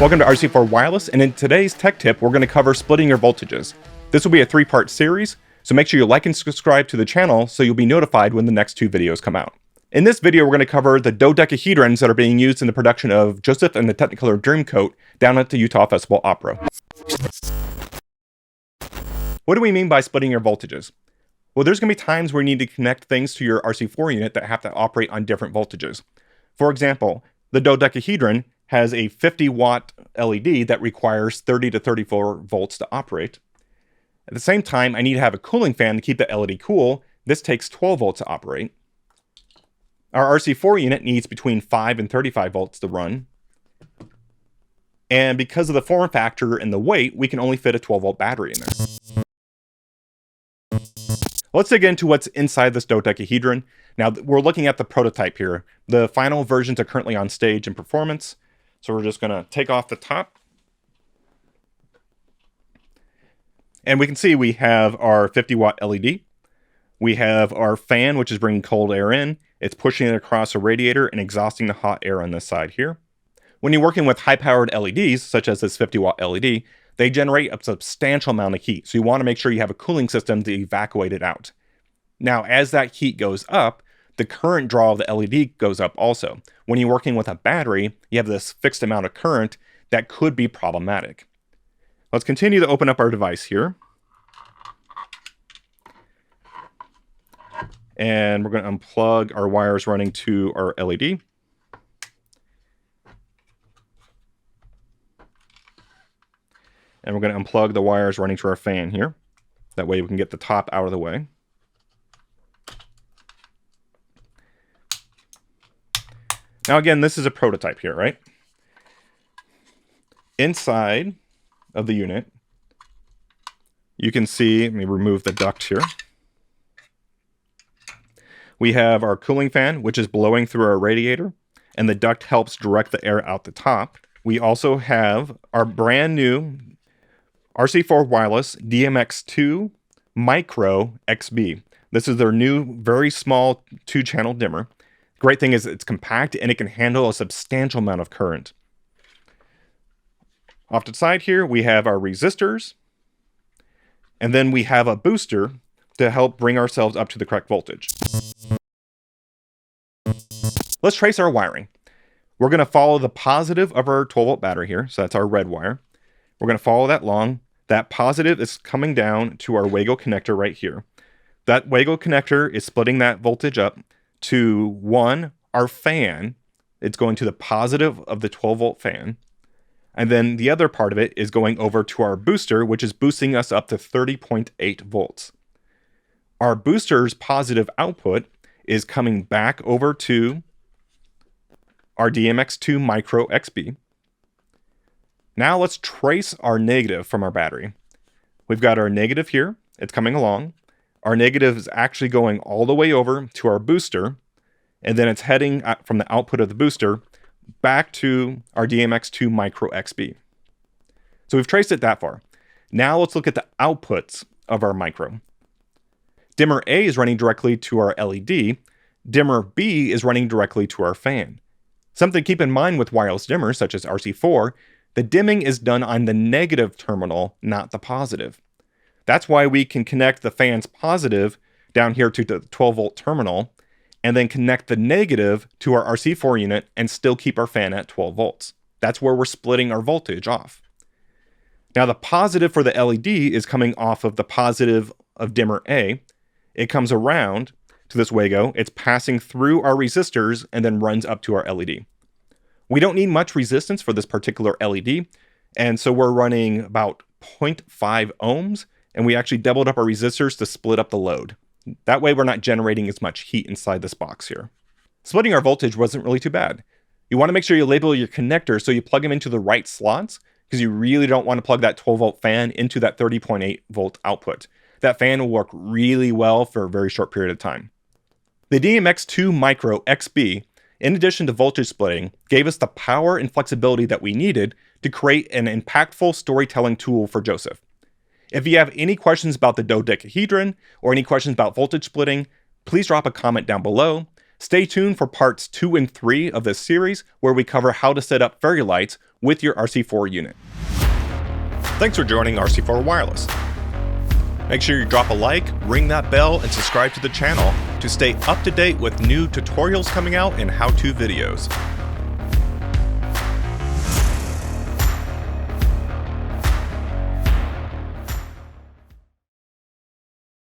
Welcome to RC4 Wireless, and in today's tech tip, we're going to cover splitting your voltages. This will be a 3-part series, so make sure you like and subscribe to the channel so you'll be notified when the next 2 videos come out. In this video, we're going to cover the dodecahedrons that are being used in the production of Joseph and the Technicolor Dreamcoat down at the Utah Festival Opera. What do we mean by splitting your voltages? Well, there's going to be times where you need to connect things to your RC4 unit that have to operate on different voltages. For example, the dodecahedron has a 50-watt LED that requires 30 to 34 volts to operate. At the same time, I need to have a cooling fan to keep the LED cool. This takes 12 volts to operate. Our RC4 unit needs between 5 and 35 volts to run. And because of the form factor and the weight, we can only fit a 12-volt battery in there. Let's dig into what's inside this dodecahedron. Now, we're looking at the prototype here. The final versions are currently on stage in performance. So we're just going to take off the top. And we can see we have our 50-watt LED. We have our fan, which is bringing cold air in. It's pushing it across a radiator and exhausting the hot air on this side here. When you're working with high-powered LEDs, such as this 50-watt LED, they generate a substantial amount of heat. So you want to make sure you have a cooling system to evacuate it out. Now, as that heat goes up, the current draw of the LED goes up also. When you're working with a battery, you have this fixed amount of current that could be problematic. Let's continue to open up our device here. And we're going to unplug our wires running to our LED. And we're going to unplug the wires running to our fan here. That way we can get the top out of the way. Now again, this is a prototype here, right? Inside of the unit, you can see, let me remove the duct here. We have our cooling fan, which is blowing through our radiator, and the duct helps direct the air out the top. We also have our brand new RC4 Wireless DMX2 Micro XB. This is their new, very small 2-channel dimmer. Great thing is it's compact and it can handle a substantial amount of current. Off to the side here, we have our resistors. And then we have a booster to help bring ourselves up to the correct voltage. Let's trace our wiring. We're going to follow the positive of our 12-volt battery here. So that's our red wire. We're going to follow that long. That positive is coming down to our Wago connector right here. That Wago connector is splitting that voltage up to one, our fan. It's going to the positive of the 12-volt fan. And then the other part of it is going over to our booster, which is boosting us up to 30.8 volts. Our booster's positive output is coming back over to our DMX2 Micro XB. Now let's trace our negative from our battery. We've got our negative here. It's coming along. Our negative is actually going all the way over to our booster, and then it's heading from the output of the booster back to our DMX2 Micro XB. So we've traced it that far. Now let's look at the outputs of our micro. Dimmer A is running directly to our LED. Dimmer B is running directly to our fan. Something to keep in mind with wireless dimmers, such as RC4, the dimming is done on the negative terminal, not the positive. That's why we can connect the fan's positive down here to the 12-volt terminal and then connect the negative to our RC4 unit and still keep our fan at 12 volts. That's where we're splitting our voltage off. Now the positive for the LED is coming off of the positive of dimmer A. It comes around to this Wago. It's passing through our resistors and then runs up to our LED. We don't need much resistance for this particular LED, and so we're running about 0.5 ohms. And we actually doubled up our resistors to split up the load. That way we're not generating as much heat inside this box here. Splitting our voltage wasn't really too bad. You want to make sure you label your connectors so you plug them into the right slots, because you really don't want to plug that 12-volt fan into that 30.8 volt output. That fan will work really well for a very short period of time. The DMX2 Micro XB, in addition to voltage splitting, gave us the power and flexibility that we needed to create an impactful storytelling tool for Joseph. If you have any questions about the dodecahedron or any questions about voltage splitting, please drop a comment down below. Stay tuned for parts 2 and 3 of this series, where we cover how to set up fairy lights with your RC4 unit. Thanks for joining RC4 Wireless. Make sure you drop a like, ring that bell, and subscribe to the channel to stay up to date with new tutorials coming out and how-to videos.